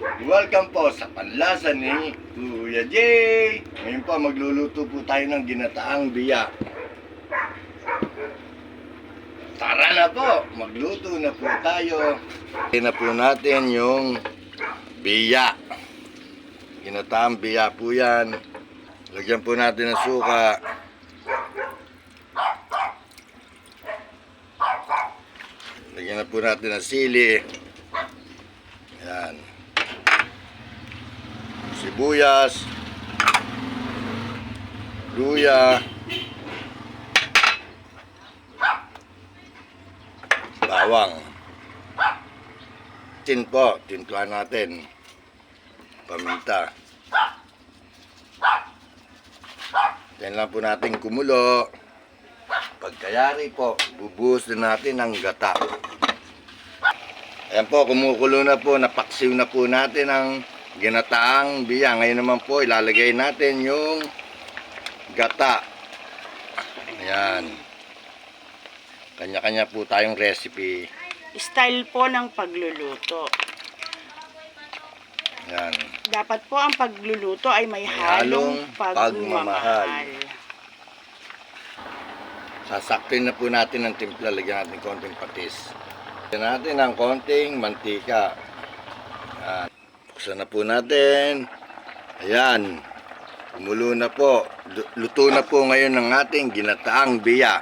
Welcome po sa panlasa ni Kuya Jay. Ngayon po magluluto po tayo ng ginataang biya. Tara na po, magluto na po tayo. Lagyan na po natin yung biya. Ginataang biya po yan. Lagyan po natin ng suka. Lagyan na po natin ng sili. Ayan. Sibuyas. Luya. Bawang. Tin po. Tintuan natin. Paminta. Yan lang po natin kumulo. Pagkayari po, bubuhos din natin ang gata. Ayan po, kumukulo na po, napaksiw na po natin ang ginataang biya. Ngayon naman po, ilalagay natin yung gata. Ayan. Kanya-kanya po tayong recipe. Style po ng pagluluto. Ayan. Dapat po ang pagluluto ay may halong pagmamahal. Sasaktin na po natin ang timpla. Lagyan natin konting patis. Lagyan natin ang konting mantika. Ayan. Buksan na po natin. Ayan. Kumulo na po. Luto na po ngayon ng ating ginataang biya.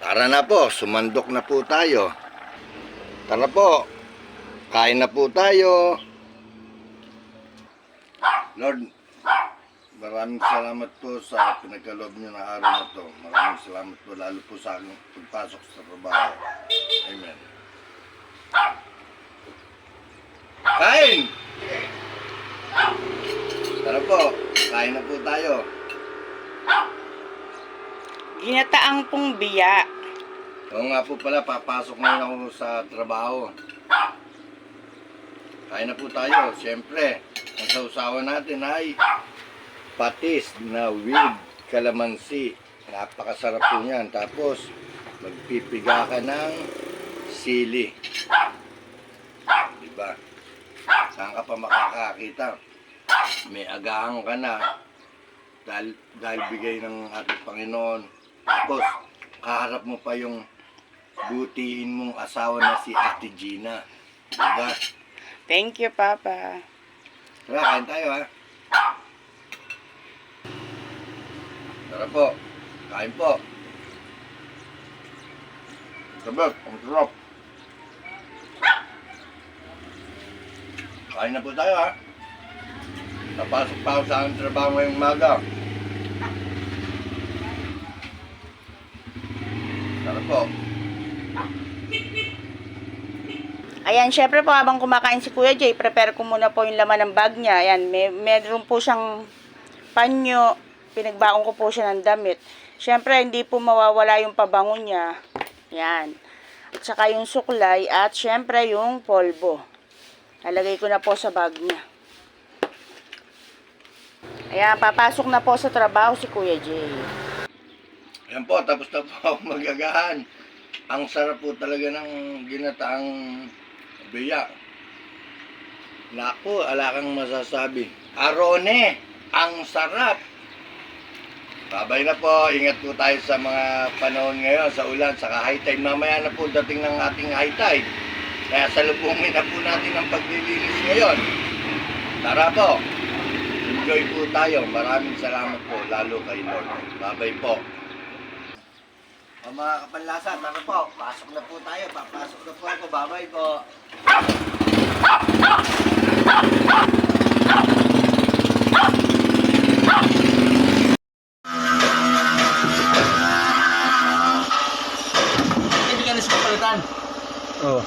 Tara na po. Sumandok na po tayo. Tara po. Kain na po tayo. Lord, maraming salamat po sa pinagkaloob niyo na araw na to. Maraming salamat po lalo po sa aking pagpasok sa trabaho. Amen. Kain! Tara po, kain na po tayo. Ginataang pong biya. Oo nga po pala, papasok na ako sa trabaho. Kain na po tayo. Siyempre, ang sausawan natin ay patis na with calamansi. Napakasarap po niyan. Tapos, magpipiga ka ng sili. Diba? Saan ka pa makakakita? May agahan ka na dahil bigay ng ating Panginoon. Tapos, kaharap mo pa yung butihin mong asawa na si Ate Gina. Diba? Thank you, Papa. Tara, kain tayo ha. Tara po. Kain po. Sabot, ang sarap. Kain na po tayo ha. Napasok pa ako sa aking trabaho ngayong umaga. Tara po. Ayan, syempre po habang kumakain si Kuya Jay, prepare ko muna po yung laman ng bag niya. Ayan, meron po siyang panyo. Pinagbaon ko po siya ng damit. Syempre, hindi po mawawala yung pabango niya. Ayan. At saka yung suklay at syempre yung polvo. Nalagay ko na po sa bag niya. Ayan, papasok na po sa trabaho si Kuya Jay. Ayan po, tapos na po ako magagahan. Ang sarap po talaga ng ginataang biya. Naku, ala kang masasabi. Arone, ang sarap. Babay na po, ingat po tayo sa mga panahon ngayon, sa ulan, saka high tide. Mamaya na po dating ng ating high tide. Kaya salubungin na po natin ang paglilinis ngayon. Tara po, enjoy po tayo. Maraming salamat po, lalo kay Lord. Babay po. O mga kapanlasa, tara po, pasok na po tayo. Papasok na po ako, babay po. Hindi ka na sa kapalitan. Oo.